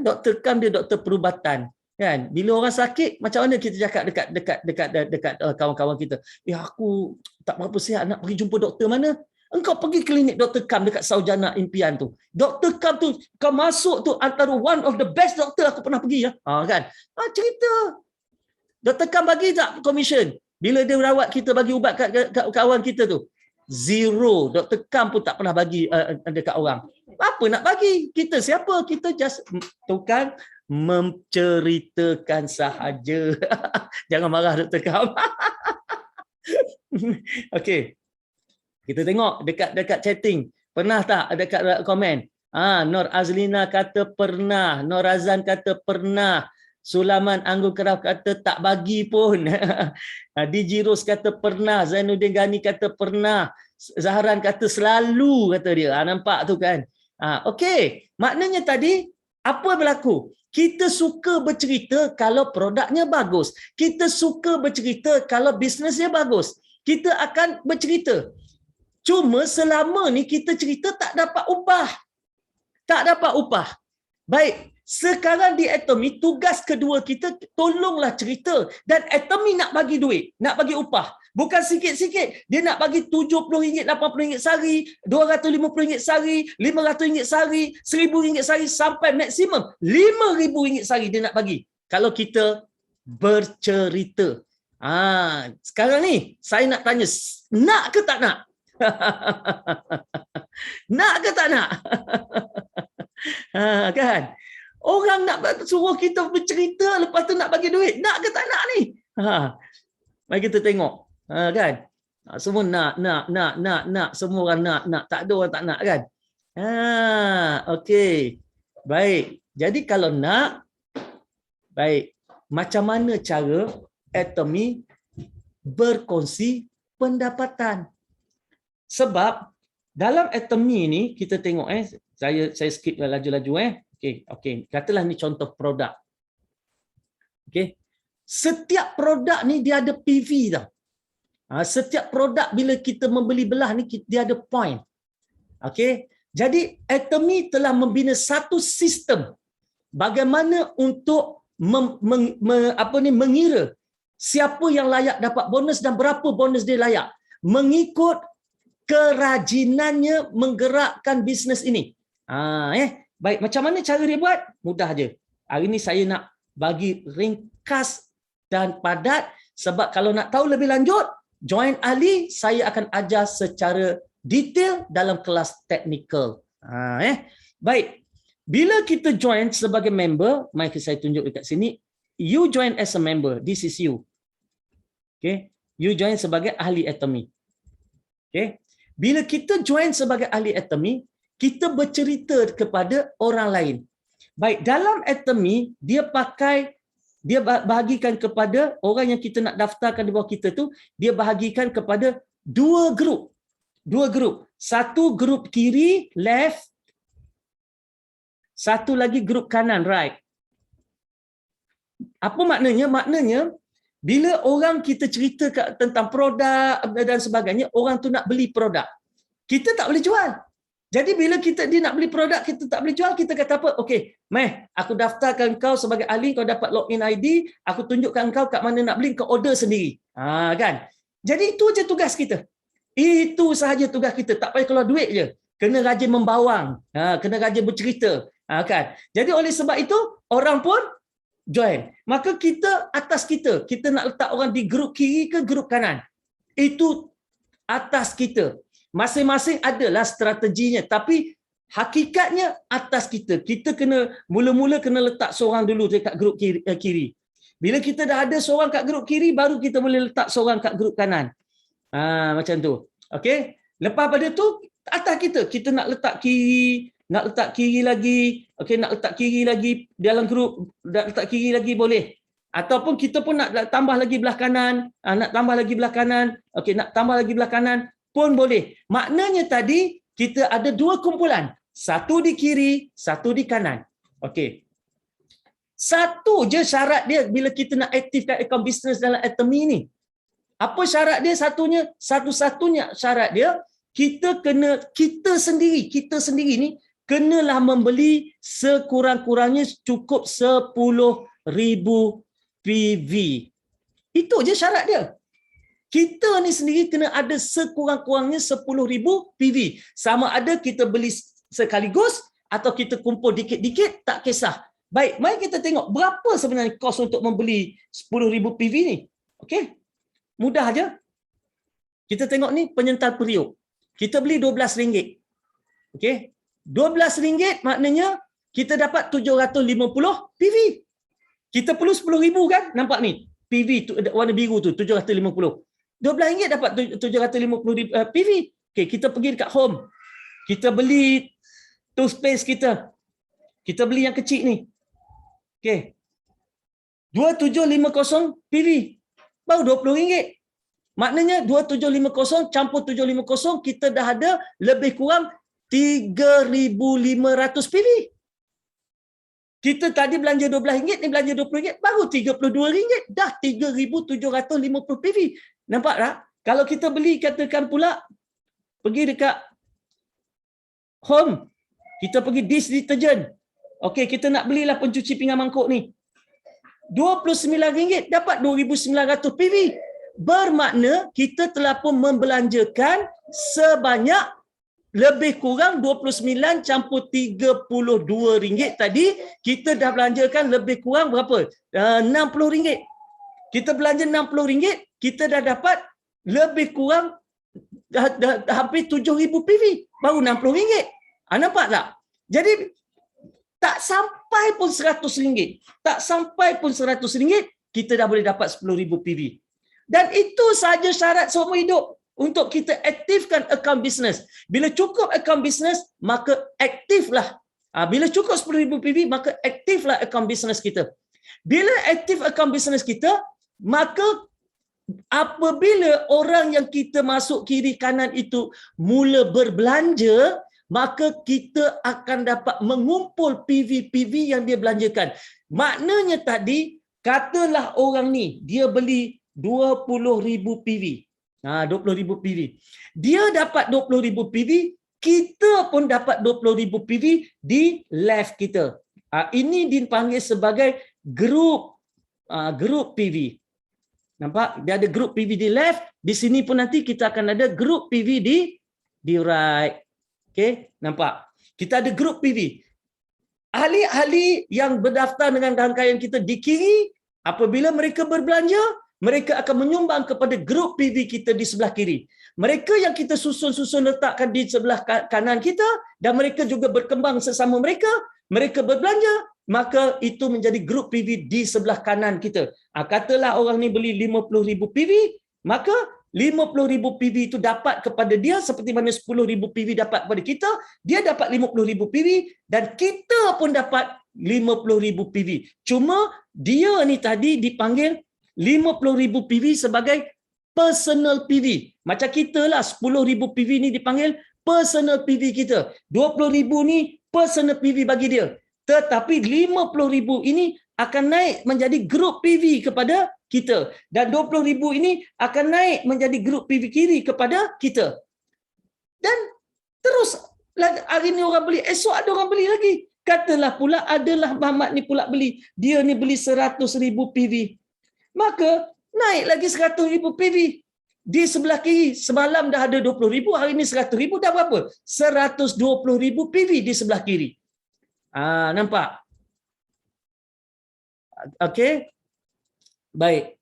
Dr. Kam dia doktor perubatan. Kan, bila orang sakit macam mana kita cakap dekat kawan-kawan kita, aku tak berapa sihat nak pergi jumpa doktor mana? Engkau pergi klinik Dr. Kam dekat Saujana Impian tu. Dr. Kam tu kau masuk tu antara one of the best doktor aku pernah pergi ya. Kan? Cerita. Dr. Kam bagi tak komisen? Bila dia rawat kita bagi ubat kat kawan kita tu. Zero. Dr. Kam pun tak pernah bagi dekat orang. Apa nak bagi? Kita siapa? Kita just tukang menceritakan sahaja. Jangan marah Dr. Kam. Okey. Kita tengok dekat chatting. Pernah tak dekat komen? Nur Azlina kata pernah. Nur Razan kata pernah. Sulaman Anggun Keraf kata tak bagi pun. DJ Rose kata pernah. Zainuddin Ghani kata pernah. Zahran kata selalu, kata dia. Nampak tu kan? Okey. Maknanya tadi, apa berlaku? Kita suka bercerita kalau produknya bagus. Kita suka bercerita kalau bisnesnya bagus. Kita akan bercerita. Cuma selama ni kita cerita tak dapat upah. Tak dapat upah. Baik, sekarang di Atomy, tugas kedua kita tolonglah cerita. Dan Atomy nak bagi duit, nak bagi upah. Bukan sikit-sikit. Dia nak bagi RM70, RM80 sehari, RM250 sehari, RM500 sehari, RM1,000 sehari, sampai maksimum RM5,000 sehari dia nak bagi. Kalau kita bercerita. Sekarang ni, saya nak tanya, nak ke tak nak? Nak ke tak nak? Kan? Orang nak suruh kita bercerita, lepas tu nak bagi duit. Nak ke tak nak ni? Mari kita tengok. Kan? Semua nak. Semua orang nak. Tak ada orang tak nak, kan? Okey. Baik. Jadi kalau nak, baik. Macam mana cara Atomy berkongsi pendapatan? Sebab dalam Atomy ni kita tengok saya skip laju-laju Okey. Katalah ni contoh produk. Okey. Setiap produk ni dia ada PV tau. Setiap produk bila kita membeli belah ni dia ada point. Okey. Jadi Atomy telah membina satu sistem bagaimana untuk mengira siapa yang layak dapat bonus dan berapa bonus dia layak mengikut kerajinannya menggerakkan bisnes ini. Baik, macam mana cara dia buat? Mudah aja. Hari ini saya nak bagi ringkas dan padat, sebab kalau nak tahu lebih lanjut, join ahli, saya akan ajar secara detail dalam kelas teknikal. Baik. Bila kita join sebagai member, mari saya tunjuk dekat sini, you join as a member, this is you. Okay? You join sebagai ahli Atomy. Okay? Bila kita join sebagai ahli Atomy, kita bercerita kepada orang lain. Baik, dalam Atomy, dia bahagikan kepada orang yang kita nak daftarkan di bawah kita tu, dia bahagikan kepada dua grup. Satu grup kiri, left. Satu lagi grup kanan, right. Apa maknanya? Maknanya, bila orang kita cerita tentang produk dan sebagainya, orang tu nak beli produk. Kita tak boleh jual. Jadi bila dia nak beli produk, kita tak boleh jual, kita kata apa? Okey, aku daftarkan kau sebagai ahli, kau dapat login ID, aku tunjukkan kau kat mana nak beli, kau order sendiri. Kan? Jadi itu je tugas kita. Itu sahaja tugas kita. Tak payah keluar duit je. Kena rajin membawang. Kena rajin bercerita. Kan? Jadi oleh sebab itu, orang pun join. Maka kita, atas kita nak letak orang di grup kiri ke grup kanan. Itu atas kita. Masing-masing adalah strateginya. Tapi hakikatnya atas kita. Kita kena, mula-mula kena letak seorang dulu dekat grup kiri. Bila kita dah ada seorang kat grup kiri, baru kita boleh letak seorang kat grup kanan. Macam tu. Okey. Lepas pada tu, atas kita nak letak kiri lagi. Okey, nak letak kiri lagi dalam grup, nak letak kiri lagi boleh. Ataupun kita pun nak tambah lagi belah kanan, nak tambah lagi belah kanan. Okey, nak tambah lagi belah kanan pun boleh. Maknanya tadi kita ada dua kumpulan. Satu di kiri, satu di kanan. Okey. Satu je syarat dia bila kita nak aktifkan akaun bisnes dalam Atomy ni. Apa syarat dia? Satu-satunya syarat dia, kita sendiri ni kenalah membeli sekurang-kurangnya cukup 10,000 PV. Itu je syarat dia. Kita ni sendiri kena ada sekurang-kurangnya 10,000 PV. Sama ada kita beli sekaligus atau kita kumpul dikit-dikit, tak kisah. Baik, mari kita tengok berapa sebenarnya kos untuk membeli 10,000 PV ni. Okey. Mudah aja. Kita tengok ni penyertaan periuk. Kita beli RM12. Okey. RM12 maknanya kita dapat 750 PV. Kita perlu 10,000 kan? Nampak ni. PV tu, warna biru tu 750. RM12 dapat 750 PV. Okey, kita pergi dekat home. Kita beli toothpaste kita. Kita beli yang kecil ni. Okey. 2750 PV. Baru RM20. Maknanya 2750 campur 750, kita dah ada lebih kurang 3,500 PV. Kita tadi belanja RM12, ni belanja RM20, baru RM32. Dah 3,750 PV. Nampak tak? Kalau kita beli, katakan pula, pergi dekat home, kita pergi dish detergent. Okey, kita nak belilah pencuci pinggan mangkuk ni. RM29 dapat 2,900 PV. Bermakna kita telah pun membelanjakan sebanyak lebih kurang 29 campur RM32 tadi. Kita dah belanjakan lebih kurang berapa? RM60. Kita belanja RM60, kita dah dapat lebih kurang dah hampir 7,000 PV. Baru RM60. Nampak tak? Jadi tak sampai pun RM100. Tak sampai pun RM100, kita dah boleh dapat 10,000 PV. Dan itu sahaja syarat seumur hidup untuk kita aktifkan akaun bisnes. Bila cukup akaun bisnes, maka aktiflah. Bila cukup 10,000 PV, maka aktiflah akaun bisnes kita. Bila aktif akaun bisnes kita, maka apabila orang yang kita masuk kiri kanan itu mula berbelanja, maka kita akan dapat mengumpul PV-PV yang dia belanjakan. Maknanya tadi, katalah orang ni, dia beli 20,000 PV. 20,000 PV. Dia dapat 20,000 PV, kita pun dapat 20,000 PV di live kita. Ini dipanggil sebagai grup PV. Nampak? Dia ada grup PV di left, di sini pun nanti kita akan ada grup PV di right. Okey, nampak? Kita ada grup PV. Ahli-ahli yang berdaftar dengan rangkaian kita di kiri, apabila mereka berbelanja, mereka akan menyumbang kepada grup PV kita di sebelah kiri. Mereka yang kita susun-susun letakkan di sebelah kanan kita, dan mereka juga berkembang sesama mereka berbelanja, maka itu menjadi grup PV di sebelah kanan kita. Katalah orang ni beli 50,000 PV, maka 50,000 PV itu dapat kepada dia seperti mana 10,000 PV dapat kepada kita, dia dapat 50,000 PV dan kita pun dapat 50,000 PV. Cuma dia ni tadi dipanggil 50,000 PV sebagai personal PV. Macam kita lah, 10,000 PV ni dipanggil personal PV kita. 20,000 ni personal PV bagi dia. Tetapi 50,000 ini akan naik menjadi grup PV kepada kita. Dan 20,000 ini akan naik menjadi grup PV kiri kepada kita. Dan terus hari ni orang beli, esok ada orang beli lagi. Katalah pula adalah Muhammad ni pula beli. Dia ni beli 100,000 PV. Maka naik lagi 100,000 PV. Di sebelah kiri, semalam dah ada 20,000, hari ini 100,000, dah berapa? 120,000 PV di sebelah kiri. Nampak? Okey. Baik.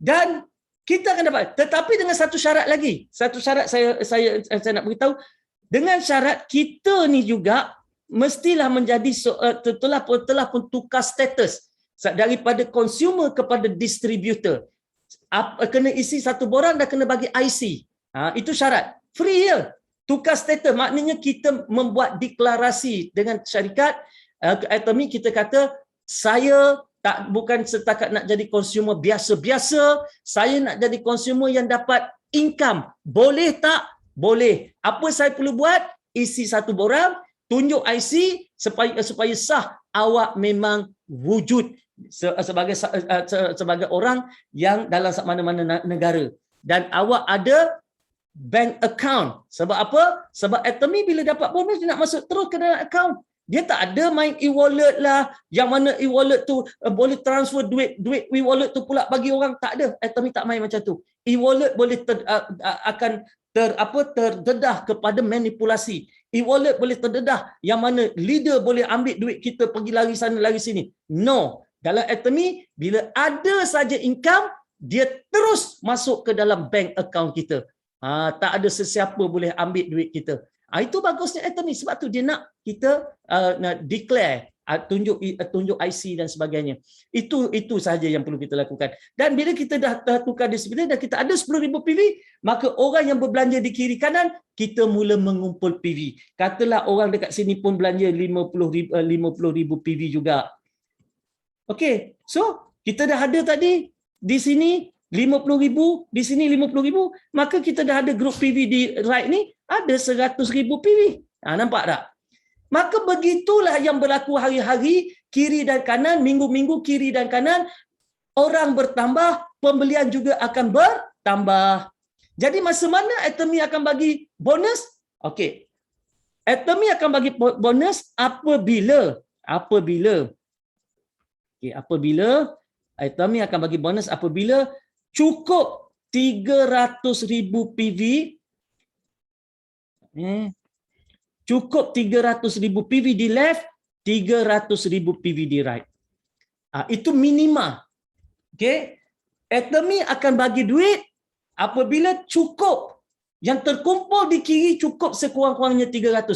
Dan kita akan dapat, tetapi dengan satu syarat lagi. Satu syarat saya nak beritahu, dengan syarat kita ni juga mestilah menjadi telah pun tukar status daripada consumer kepada distributor. Kena isi satu borang dan kena bagi IC. Itu syarat. Free je. Tukar status maknanya kita membuat deklarasi dengan syarikat Atomy, kita kata saya bukan setakat nak jadi consumer biasa-biasa, saya nak jadi consumer yang dapat income. Boleh tak? Boleh. Apa saya perlu buat? Isi satu borang, tunjuk IC supaya sah awak memang wujud sebagai orang yang dalam mana-mana negara, dan awak ada bank account. Sebab apa? Sebab Atomy bila dapat bonus dia nak masuk terus ke dalam account. Dia tak ada main e-wallet lah, yang mana e-wallet tu boleh transfer duit e-wallet tu pula bagi orang. Tak ada. Atomy tak main macam tu. E-wallet boleh akan terdedah kepada manipulasi. E-wallet boleh terdedah yang mana leader boleh ambil duit kita pergi lari sana lari sini. No. Dalam Atomy, bila ada saja income, dia terus masuk ke dalam bank account kita. Tak ada sesiapa boleh ambil duit kita. Itu bagusnya Atomy, sebab tu dia nak kita nak declare, tunjuk IC dan sebagainya. Itu sahaja yang perlu kita lakukan. Dan bila kita dah tukar distributor dan kita ada 10,000 PV, maka orang yang berbelanja di kiri kanan, kita mula mengumpul PV. Katalah orang dekat sini pun belanja 50,000 PV juga. Okey, so kita dah ada tadi di sini 50,000, di sini 50,000, maka kita dah ada grup PV di right ni ada 100,000 PV. Nampak tak? Maka begitulah yang berlaku hari-hari, kiri dan kanan, minggu-minggu kiri dan kanan, orang bertambah, pembelian juga akan bertambah. Jadi masa mana Atomy akan bagi bonus? Okey. Atomy akan bagi bonus apabila Atomy akan bagi bonus apabila cukup 300,000 PV, cukup 300,000 PV di left, 300,000 PV di right. Itu minima. Okay? Atomy akan bagi duit apabila cukup. Yang terkumpul di kiri cukup sekurang-kurangnya 300,000,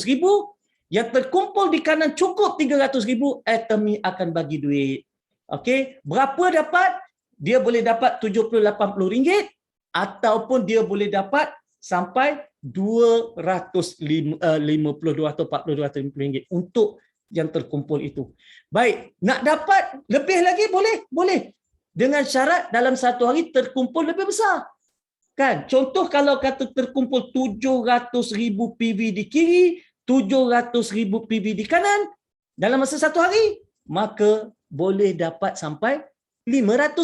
yang terkumpul di kanan cukup 300,000, Atomy akan bagi duit. Okey, berapa dapat? Dia boleh dapat RM70-80 ataupun dia boleh dapat sampai RM250 atau RM250 untuk yang terkumpul itu. Baik, nak dapat lebih lagi boleh? Boleh. Dengan syarat dalam satu hari terkumpul lebih besar. Kan? Contoh kalau kata terkumpul 700,000 PV di kiri, 700,000 PV di kanan dalam masa satu hari, maka boleh dapat sampai RM500.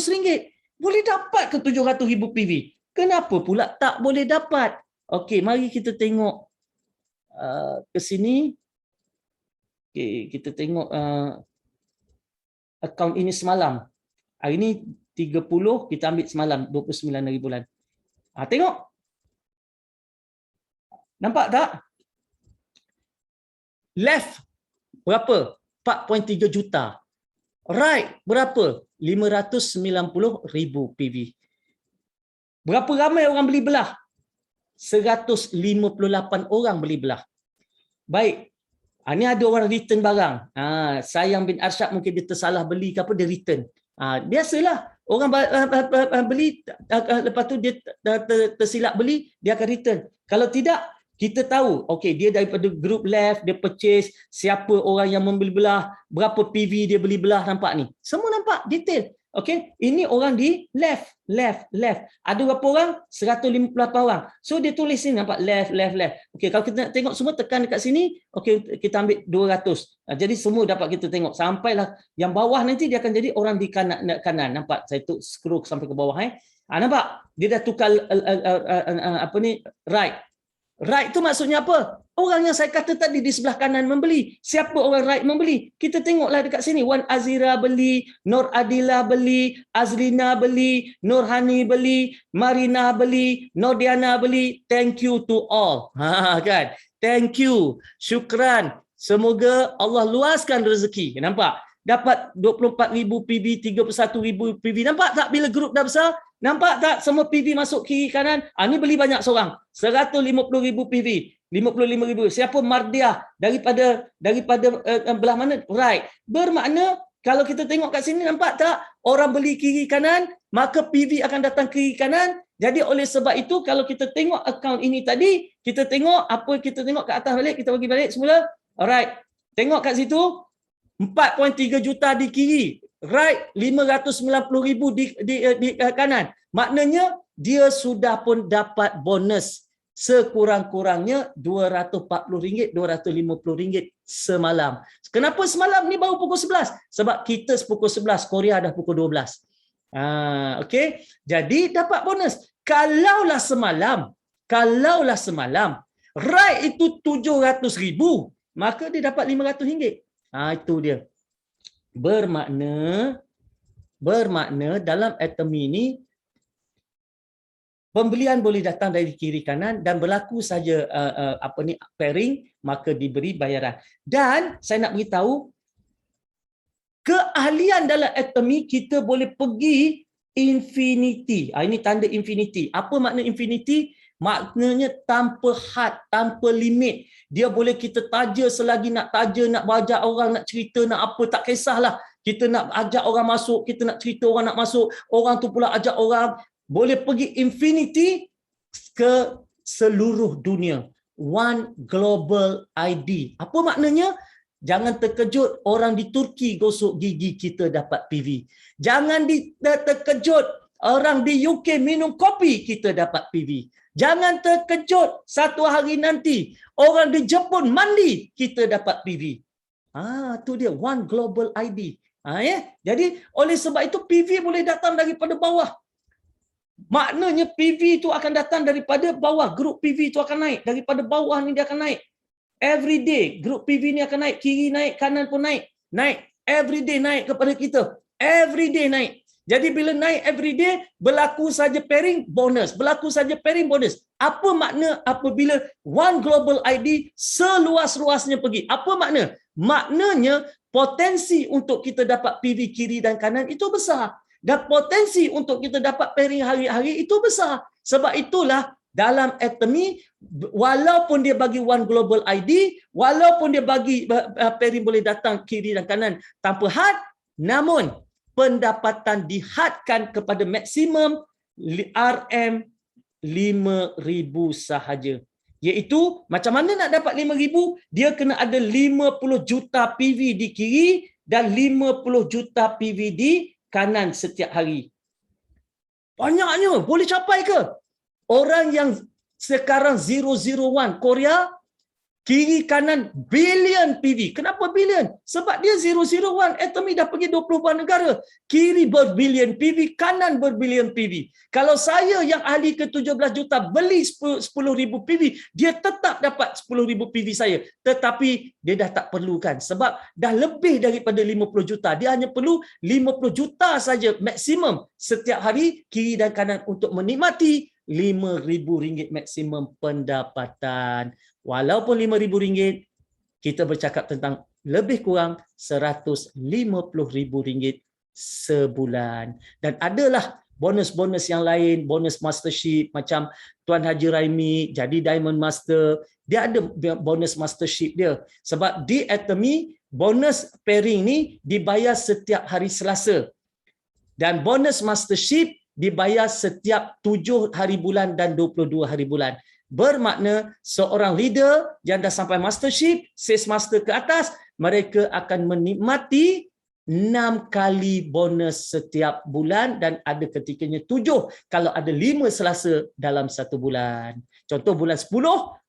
Boleh dapat ke 700,000 PV? Kenapa pula tak boleh dapat? Okey, mari kita tengok ke sini. Okey, kita tengok akaun ini semalam. Hari ini 30, kita ambil semalam 29 hari bulan. Tengok. Nampak tak? Left berapa? 4.3 juta. Right berapa? 590,000 PV. Berapa ramai orang beli belah? 158 orang beli belah. Baik. Ini ada orang return barang. Sayang bin Arsyad mungkin dia tersalah beli ke apa, dia return. Biasalah. Orang beli, lepas tu dia tersilap beli, dia akan return. Kalau tidak, kita tahu, okey, dia daripada group left, dia purchase, siapa orang yang membeli belah, berapa PV dia beli belah, nampak ni. Semua nampak, detail. Okey, ini orang di left. Ada berapa orang? 158 orang. So dia tulis sini, nampak left. Okey, kalau kita nak tengok semua, tekan dekat sini, okey, kita ambil 200. Jadi semua dapat kita tengok. Sampailah yang bawah nanti dia akan jadi orang di kanan. Nampak? Saya scroll sampai ke bawah. Nampak? Dia dah tukar right. Right tu maksudnya apa? Orang yang saya kata tadi di sebelah kanan membeli. Siapa orang right membeli? Kita tengoklah dekat sini. Wan Azira beli, Nur Adila beli, Azlina beli, Nurhani beli, Marina beli, Nordiana beli. Thank you to all. Kan? Thank you. Syukran. Semoga Allah luaskan rezeki. Nampak? Dapat 24,000 PV, 31,000 PV. Nampak tak bila grup dah besar? Nampak tak semua PV masuk kiri kanan? Ni beli banyak seorang. 150,000 PV, 55,000. Siapa Mardiah daripada belah mana? Right. Bermakna kalau kita tengok kat sini, nampak tak orang beli kiri kanan, maka PV akan datang kiri kanan. Jadi oleh sebab itu kalau kita tengok akaun ini tadi, kita tengok apa kita tengok kat atas balik, kita bagi balik semula. Alright. Tengok kat situ 4.3 juta di kiri. Right, 590,000 di kanan. Maknanya dia sudah pun dapat bonus sekurang-kurangnya RM240, RM250 semalam. Kenapa semalam ni baru pukul 11? Sebab kita pukul 11, Korea dah pukul 12. Okey. Jadi dapat bonus. Kalaulah semalam right itu 700,000, maka dia dapat RM500. Itu dia. Bermakna dalam atomi ini pembelian boleh datang dari kiri kanan dan berlaku saja pairing, maka diberi bayaran. Dan saya nak beritahu keahlian dalam atomi, kita boleh pergi infinity. Ini tanda infinity. Apa makna infinity? Maknanya tanpa had, tanpa limit. Dia boleh kita taja selagi nak taja, nak ajak orang, nak cerita, nak apa, tak kisahlah. Kita nak ajak orang masuk, kita nak cerita orang nak masuk, orang tu pula ajak orang. Boleh pergi infinity ke seluruh dunia. One global ID. Apa maknanya? Jangan terkejut orang di Turki gosok gigi kita dapat PV. Jangan terkejut orang di UK minum kopi kita dapat PV. Jangan terkejut satu hari nanti orang di Jepun mandi kita dapat PV. Tu dia one global ID. Jadi oleh sebab itu PV boleh datang daripada bawah. Maknanya PV itu akan datang daripada bawah. Grup PV itu akan naik. Daripada bawah ni dia akan naik. Every day grup PV ni akan naik. Kiri naik, kanan pun naik. Naik. Every day naik kepada kita. Every day naik. Jadi bila naik every day, berlaku saja pairing, bonus. Berlaku saja pairing, bonus. Apa makna apabila one global ID seluas-luasnya pergi? Apa makna? Maknanya potensi untuk kita dapat PV kiri dan kanan itu besar. Dan potensi untuk kita dapat pairing hari-hari itu besar. Sebab itulah dalam atomi, walaupun dia bagi one global ID, walaupun dia bagi pairing boleh datang kiri dan kanan tanpa had, namun pendapatan dihadkan kepada maksimum RM5,000 sahaja. Iaitu macam mana nak dapat 5,000? Dia kena ada 50 juta PV di kiri dan 50 juta PV di kanan setiap hari. Banyaknya. Boleh capai ke? Orang yang sekarang 001 Korea, kiri kanan bilion PV. Kenapa bilion? Sebab dia 001. Atomi dah pergi 20 buah negara. Kiri berbilion PV, kanan berbilion PV. Kalau saya yang ahli ke 17 juta beli 10,000 PV, dia tetap dapat 10,000 PV saya. Tetapi dia dah tak perlukan. Sebab dah lebih daripada 50 juta. Dia hanya perlu 50 juta saja maksimum setiap hari kiri dan kanan untuk menikmati RM5,000 maksimum pendapatan. Walaupun RM5,000, kita bercakap tentang lebih kurang RM150,000 sebulan. Dan adalah bonus-bonus yang lain, bonus mastership macam Tuan Haji Raimi jadi Diamond Master, dia ada bonus mastership dia. Sebab di Atomi, bonus pairing ni dibayar setiap hari Selasa. Dan bonus mastership dibayar setiap 7 hari bulan dan 22 hari bulan. Bermakna seorang leader yang dah sampai mastership, sales master ke atas, mereka akan menikmati 6 kali bonus setiap bulan dan ada ketikanya 7 kalau ada 5 Selasa dalam satu bulan. Contoh bulan 10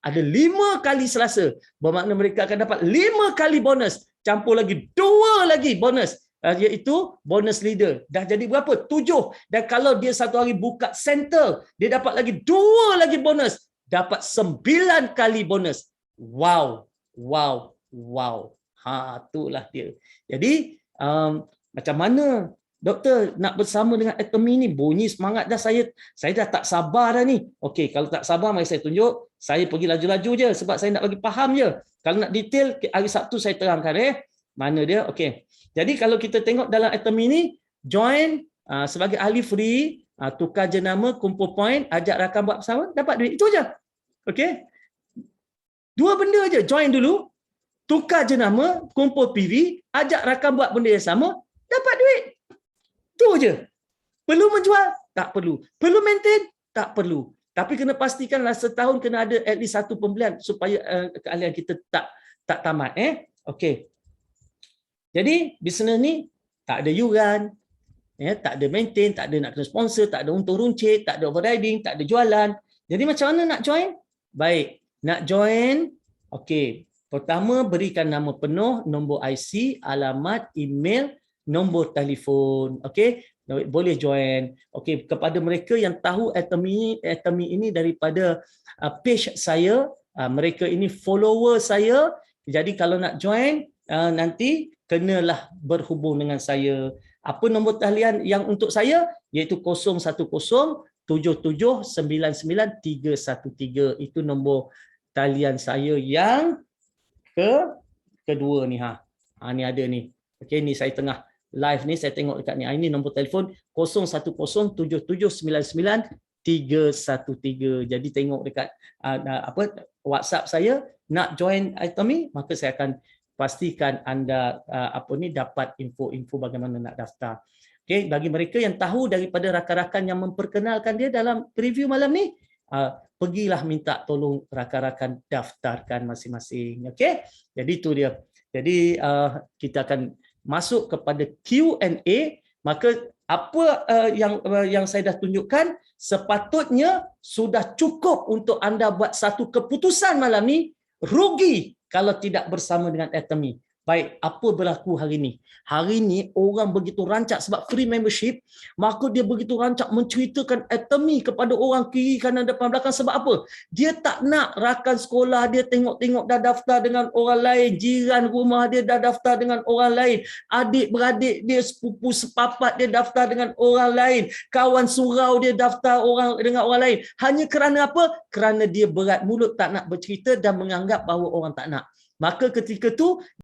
ada 5 kali Selasa. Bermakna mereka akan dapat 5 kali bonus. Campur lagi 2 lagi bonus. Iaitu bonus leader. Dah jadi berapa? 7. Dan kalau dia satu hari buka center, dia dapat lagi 2 lagi bonus. dapat 9 kali bonus. Wow, wow, wow. Itulah dia. Jadi macam mana doktor nak bersama dengan Atomy ni? Bunyi semangat dah saya dah tak sabar dah ni. Okey, kalau tak sabar mari saya tunjuk. Saya pergi laju-laju je sebab saya nak bagi faham je. Kalau nak detail hari Sabtu saya terangkan Mana dia? Okey. Jadi kalau kita tengok dalam Atomy ni, join sebagai ahli free, tukar jenama, kumpul point, ajak rakan buat bersama, dapat duit. Itu je. Okey. 2 benda je. Join dulu, tukar jenama, kumpul PV, ajak rakan buat benda yang sama, dapat duit. Itu je. Perlu menjual? Tak perlu. Perlu maintain? Tak perlu. Tapi kena pastikanlah setahun kena ada at least 1 pembelian supaya keahlian kita tak tamat. Okey. Jadi bisnes ni tak ada yuran, tak ada maintain, tak ada nak kena sponsor, tak ada untung runcit, tak ada overriding, tak ada jualan. Jadi macam mana nak join? Baik, nak join, okey. Pertama, berikan nama penuh, nombor IC, alamat, email, nombor telefon. Okey, boleh join. Okey, kepada mereka yang tahu Atomy ini daripada page saya, mereka ini follower saya. Jadi kalau nak join, nanti kenalah berhubung dengan saya. Apa nombor talian yang untuk saya? Iaitu 01077999313. Itu nombor talian saya yang kedua ni. Ni ada ni. Okey, ni saya tengah live ni, saya tengok dekat ni. Ini nombor telefon 0107799313. Jadi tengok dekat WhatsApp saya, nak join Atomy, maka saya akan pastikan anda dapat info-info bagaimana nak daftar. Okey, bagi mereka yang tahu daripada rakan-rakan yang memperkenalkan dia dalam preview malam ni, pergilah minta tolong rakan-rakan daftarkan masing-masing. Okey, jadi itu dia. Jadi kita akan masuk kepada Q&A. Maka apa yang saya dah tunjukkan sepatutnya sudah cukup untuk anda buat satu keputusan malam ni. Rugi kalau tidak bersama dengan Atomy. Baik, apa berlaku hari ni? Hari ni orang begitu rancak sebab free membership, maka dia begitu rancak menceritakan Atomy kepada orang kiri, kanan, depan, belakang. Sebab apa? Dia tak nak rakan sekolah dia tengok-tengok dah daftar dengan orang lain, jiran rumah dia dah daftar dengan orang lain, adik-beradik dia, sepupu sepapat dia daftar dengan orang lain, kawan surau dia daftar dengan orang lain. Hanya kerana apa? Kerana dia berat mulut, tak nak bercerita dan menganggap bahawa orang tak nak. Maka ketika tu